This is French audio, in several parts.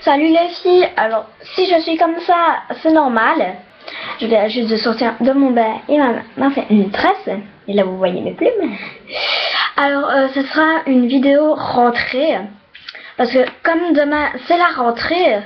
Salut les filles, alors si je suis comme ça, c'est normal. Je viens juste de sortir de mon bain et m'a fait une tresse. Et là vous voyez mes plumes. Alors ce sera une vidéo rentrée. Parce que comme demain c'est la rentrée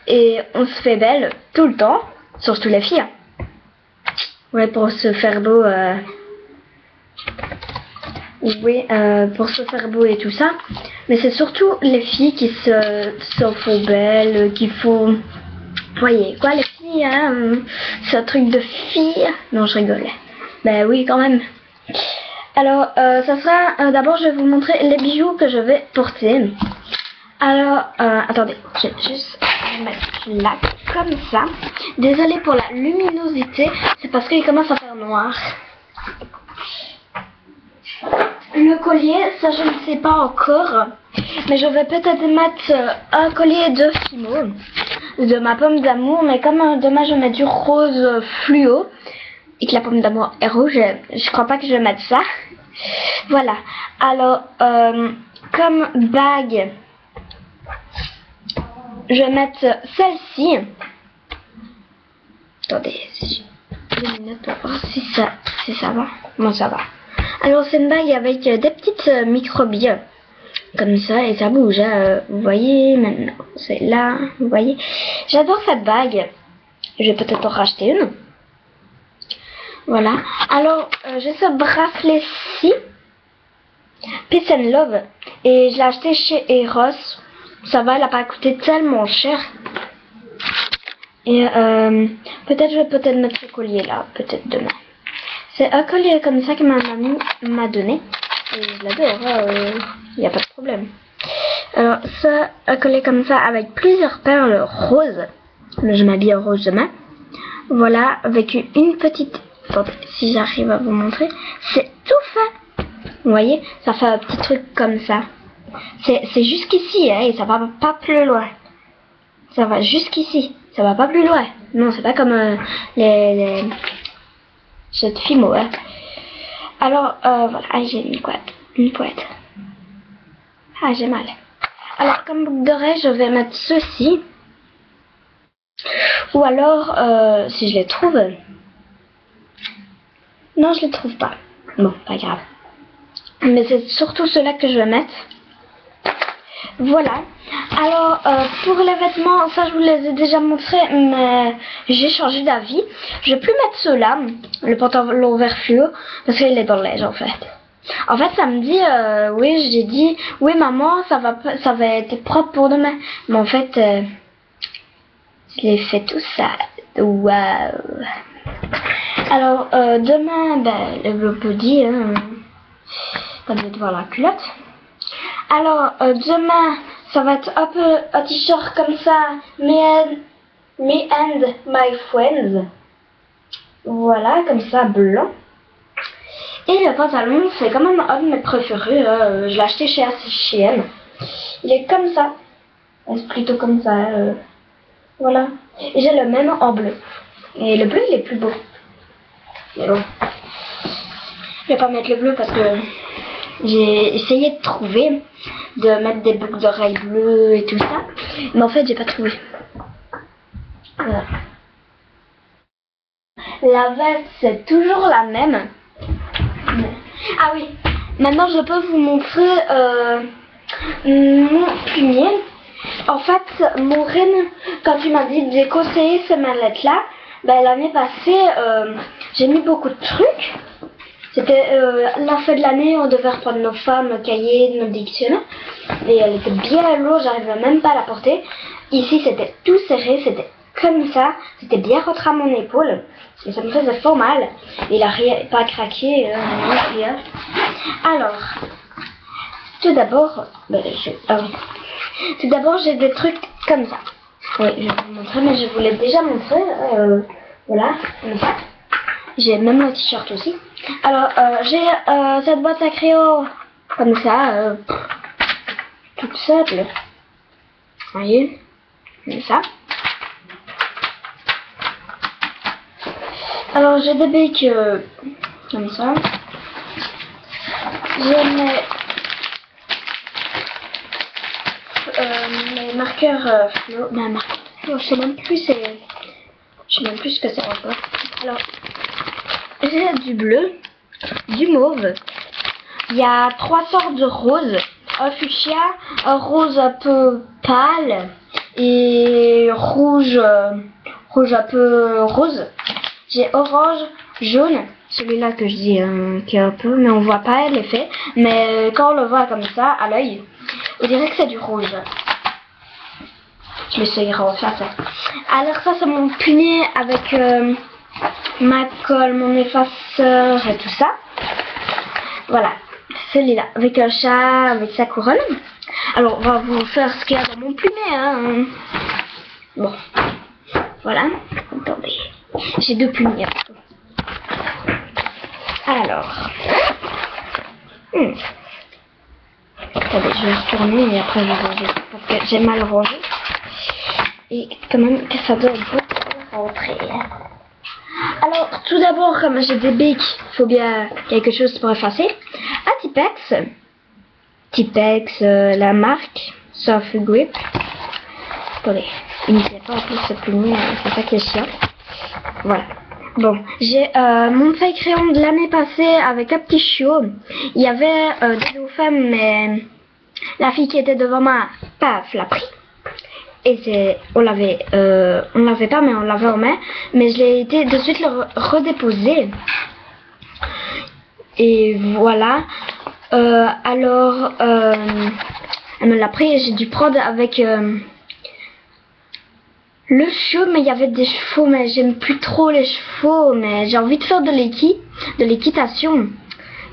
et on se fait belle tout le temps, surtout les filles. Ouais, pour se faire beau. Oui, pour se faire beau et tout ça. Mais c'est surtout les filles qui se font belles, qui font... Voyez, quoi les filles, hein, c'est un truc de filles. Non, je rigole. Ben oui, quand même. Alors, ça sera... D'abord, je vais vous montrer les bijoux que je vais porter. Alors, attendez, je vais juste mettre là, comme ça. Désolée pour la luminosité, c'est parce qu'il commence à faire noir. Le collier, ça je ne sais pas encore, mais je vais peut-être mettre un collier de Fimo, de ma pomme d'amour, mais comme demain je vais mettre du rose fluo, et que la pomme d'amour est rouge, je crois pas que je vais mettre ça. Voilà, alors comme bague, je vais mettre celle-ci. Attendez, 2 minutes pour voir si ça va. Bon, ça va. Alors c'est une bague avec des petites microbilles comme ça et ça bouge, hein, vous voyez maintenant, c'est là, vous voyez. J'adore cette bague, je vais peut-être en racheter une. Voilà, alors j'ai ce bracelet-ci, Peace and Love, et je l'ai acheté chez Eros. Ça va, elle n'a pas coûté tellement cher. Et peut-être je vais mettre ce collier là, peut-être demain. C'est un collier comme ça que ma mamie m'a donné. Et je l'adore, il n'y a pas de problème. Alors, ça, un collier comme ça avec plusieurs perles roses. Je m'habille en rose demain. Voilà, avec une petite... Attendez, si j'arrive à vous montrer. C'est tout fait. Vous voyez, ça fait un petit truc comme ça. C'est jusqu'ici, hein, et ça va pas plus loin. Ça va jusqu'ici. Ça va pas plus loin. Non, c'est pas comme les cette Fimo, hein. Alors, voilà, j'ai une couette. Ah, j'ai mal. Alors, comme boucle d'oreille, je vais mettre ceci. Ou alors, si je les trouve... Non, je les trouve pas. Bon, pas grave. Mais c'est surtout ceux-là que je vais mettre. Voilà. Alors, pour les vêtements, ça je vous les ai déjà montrés, mais j'ai changé d'avis. Je vais plus mettre ceux-là, le pantalon vert fluo, parce qu'il est dans le lait en fait. En fait, ça me dit, oui, j'ai dit, oui maman, ça va être propre pour demain. Mais en fait, je l'ai fait tout ça. Waouh. Alors, demain, ben, le body, hein, ça doit être voir la culotte. Alors, demain, ça va être un peu un t-shirt comme ça, me and my friends. Voilà, comme ça, blanc. Et le pantalon, c'est quand même un de mes préférés. Je l'ai acheté chez H&M. Il est comme ça. C'est plutôt comme ça. Voilà. Et j'ai le même en bleu. Et le bleu, il est plus beau. Mais bon. Je vais pas mettre le bleu parce que j'ai essayé de trouver, de mettre des boucles d'oreilles bleues et tout ça. Mais en fait, j'ai pas trouvé. Voilà. La veste, c'est toujours la même. Ah oui, maintenant je peux vous montrer mon fumier. En fait, mon reine, quand tu m'as dit de déconseiller ces mallettes-là, ben, l'année passée, j'ai mis beaucoup de trucs. C'était la fin de l'année, on devait reprendre nos femmes, nos cahiers, nos dictionnaires. Et elle était bien lourde, j'arrivais même pas à la porter. Ici, c'était tout serré, c'était comme ça. C'était bien rentré à mon épaule. Et ça me faisait fort mal. Et il a pas craqué, rien. Alors, tout d'abord, tout d'abord, j'ai des trucs comme ça. Oui, je vais vous montrer, mais je vous l'ai déjà montré. Voilà, comme ça. J'ai même le t-shirt aussi. Alors, j'ai cette boîte à crayons comme ça, toute simple. Vous voyez, comme ça. Alors, j'ai des bics comme ça. J'ai mes marqueur fluo. Ben, marqueur fluo, je sais même plus ce que c'est encore. Alors, j'ai du bleu, du mauve. Il y a 3 sortes de roses. Un fuchsia, un rose un peu pâle et rouge un peu rose. J'ai orange, jaune, celui-là que je dis qui est un peu, mais on voit pas l'effet. Mais quand on le voit comme ça à l'œil, on dirait que c'est du rouge. Je l'essayerai en face. Alors ça c'est mon plumier avec ma colle, mon effaceur et tout ça. Voilà, celui-là avec un chat, avec sa couronne. Alors on va vous faire ce qu'il y a dans mon plumier. Hein. Bon, voilà. Attendez, j'ai 2 plumiers. Alors, attendez, je vais retourner et après je vais ranger parce que j'ai mal rangé. Et quand même que ça doit beaucoup rentrer. Alors, tout d'abord, comme j'ai des bics, il faut bien quelque chose pour effacer. Un Tipex. Tipex, la marque Soft Grip. Attendez, il ne sait pas en plus ce plumier, c'est ça qui est chiant. Voilà. Bon, j'ai mon feuille crayon de l'année passée avec un petit chiot. Il y avait des dauphins, mais la fille qui était devant moi, paf, l'a pris. Et on l'avait pas, mais on l'avait en main. Mais je l'ai été de suite le redéposer. Et voilà. Alors, elle me l'a pris et j'ai dû prendre avec le chiot, mais il y avait des chevaux, mais j'aime plus trop les chevaux, mais j'ai envie de faire de l'équitation.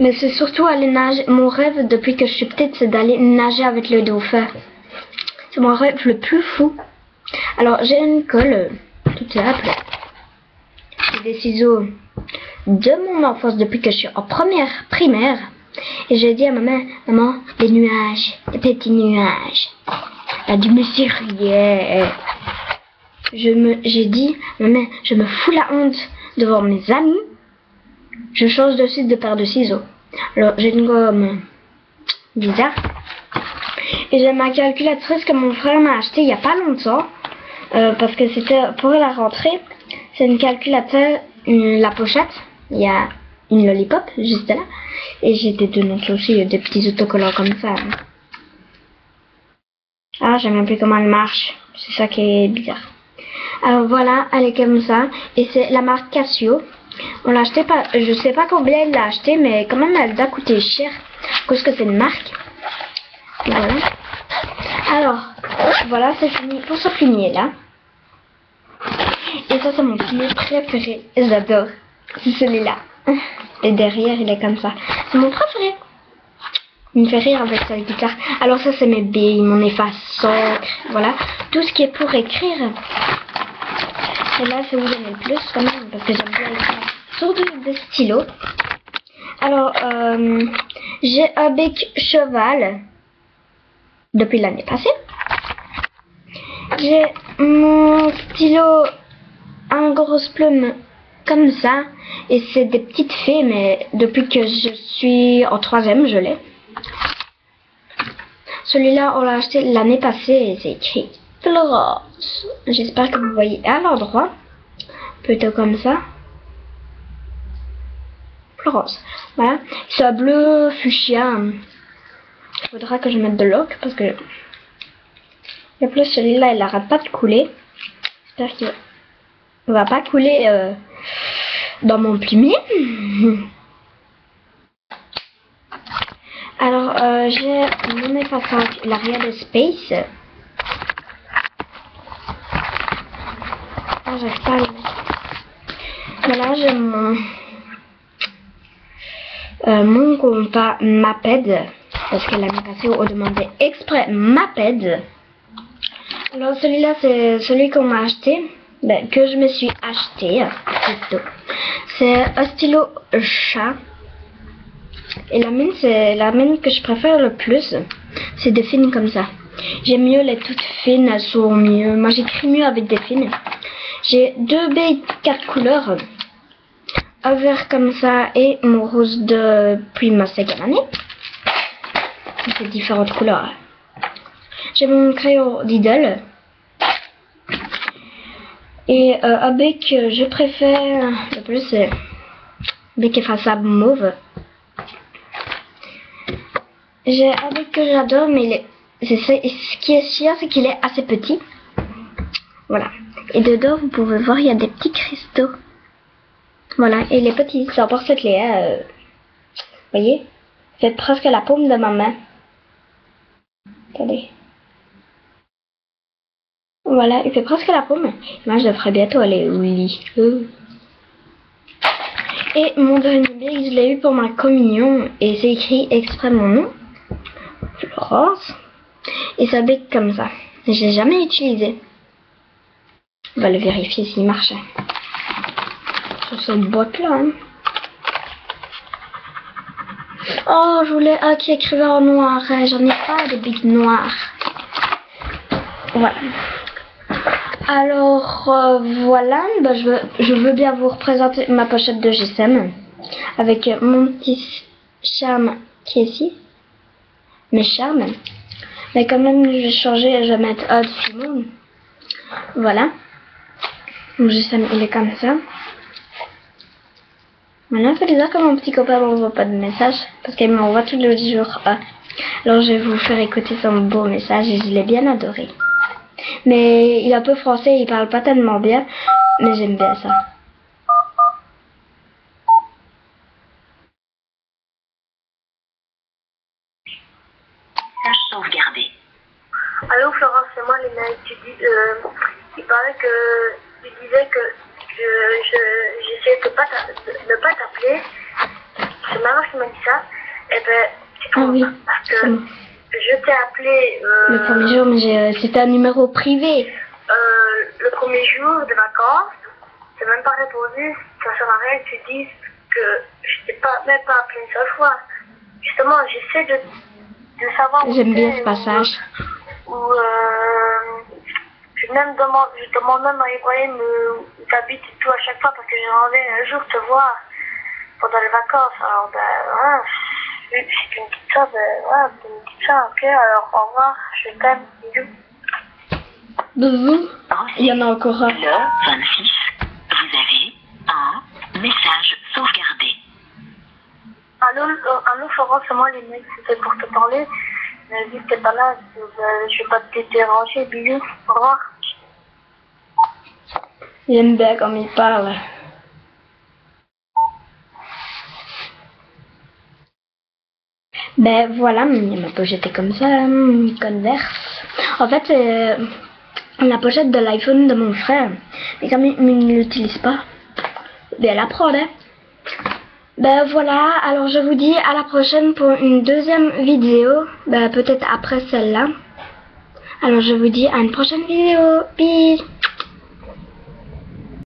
Mais c'est surtout aller nager. Mon rêve depuis que je suis petite, c'est d'aller nager avec le dauphin. C'est mon rêve le plus fou. Alors j'ai une colle toute simple. J'ai des ciseaux de mon enfance depuis que je suis en première primaire. Et j'ai dit à maman, les nuages, les petits nuages. Elle a dû me dire rien. J'ai dit, maman, je me fous la honte devant mes amis. Je change de suite de paire de ciseaux. Alors j'ai une gomme bizarre. Et j'ai ma calculatrice que mon frère m'a acheté il n'y a pas longtemps. Parce que c'était pour la rentrée. C'est une calculatrice, la pochette. Il y a une lollipop juste là. Et j'ai des dedans aussi des petits autocollants comme ça. Ah, je sais même plus comment elle marche. C'est ça qui est bizarre. Alors voilà, elle est comme ça. Et c'est la marque Casio. On l'a acheté pas, je sais pas combien elle l'a acheté, mais quand même elle doit coûter cher. Parce que c'est une marque. Voilà. Alors, voilà, c'est fini pour ce plumier là. Et ça, c'est mon plumier préféré. J'adore. C'est celui-là. Et derrière, il est comme ça. C'est mon préféré. Il me fait rire avec sa guitare. Alors ça, c'est mes billes, mon effaceur. Voilà. Tout ce qui est pour écrire. Et là, c'est où j'aime le plus quand même. Parce que j'aime bien écrire. Surtout des stylos. Alors, j'ai un bec cheval. Depuis l'année passée. J'ai mon stylo, un grosse plume comme ça. Et c'est des petites fées, mais depuis que je suis en 3e, je l'ai. Celui-là, on l'a acheté l'année passée et c'est écrit Florence. J'espère que vous voyez à l'endroit. Plutôt comme ça. Florence. Voilà. C'est un bleu fuchsia. Il faudra que je mette de l'encre parce que le plus celui-là il arrête pas de couler. J'espère qu'il va pas couler dans mon plumier. Alors j'ai mon effaceur l'Arial Space. Ah, j'arrive pas à le mettre. Voilà, j'ai mon compas Maped. Parce que l'année passée, on demandait exprès Maped. Alors celui-là, c'est celui qu'on m'a acheté. Ben, que je me suis acheté. Plutôt. C'est un stylo chat. Et la mine, c'est la mine que je préfère le plus. C'est des fines comme ça. J'aime mieux les toutes fines, elles sont mieux. Moi, j'écris mieux avec des fines. J'ai 2 baies 4 couleurs. Un vert comme ça et mon rose depuis ma 5e année. C'est différentes couleurs. j'ai mon crayon Diddle. Et avec je préfère le plus c'est avec effaçable mauve. J'ai avec que j'adore, mais ce qui est chiant, c'est qu'il est assez petit. Voilà. Et dedans, vous pouvez voir, il y a des petits cristaux. Voilà, et il est petit, c'est en porcelaine. Vous voyez, il fait presque la paume de ma main. Attendez. Voilà, il fait presque la paume. Moi, je devrais bientôt aller au lit. Et mon dernier bic, je l'ai eu pour ma communion. Et c'est écrit exprès mon nom. Florence. Et ça bic comme ça. Je l'ai jamais utilisé. On va le vérifier s'il marche. Sur cette boîte-là. Hein. Oh, je voulais un qui écrivait en noir. J'en ai pas de bic noirs. Voilà. Alors voilà, bah, je veux bien vous représenter ma pochette de GSM avec mon petit charme qui est ici, mes charmes. Mais quand même, je vais changer, je vais mettre un de Simon. Voilà. Mon GSM il est comme ça. Maintenant, c'est bizarre que mon petit copain m'envoie pas de message parce qu'il m'envoie tous les jours. Alors je vais vous faire écouter son beau message et je l'ai bien adoré. Mais il est un peu français, il parle pas tellement bien, mais j'aime bien ça. Message sauvegardé. Allô Florence, c'est moi Léna. Il paraît que tu disais que j'essayais de ne pas t'appeler. C'est ma mère qui m'a dit ça. Et ben, c'est Ah oui, parce que je t'ai appelé le premier jour, mais c'était un numéro privé. Le premier jour de vacances. Tu n'as même pas répondu. Ça sert à rien que tu dises que je t'ai même pas appelé une seule fois. Justement, j'essaie de savoir où J'aime bien t'es, ce passage. je demande même à Ibrahim où t'habites et tout à chaque fois parce que j'aimerais un jour te voir pendant les vacances. Alors ben ouais, si tu me dis ça, ben ouais, tu me dis ça, ok, alors au revoir, je t'aime, bisous. Bisous. Il y en a encore un. Le 26, vous avez un message sauvegardé. Allô Florence, c'est moi les mecs, c'était pour te parler. Mais vu que t'es pas là, je vais pas te déranger, bisous, au revoir. J'aime bien comme il parle. Ben voilà, ma pochette est comme ça, Converse. En fait, c'est la pochette de l'iPhone de mon frère. Mais comme il ne l'utilise pas, ben elle apprend, hein. Ben voilà, alors je vous dis à la prochaine pour une deuxième vidéo. Ben peut-être après celle-là. Alors je vous dis à une prochaine vidéo. Peace.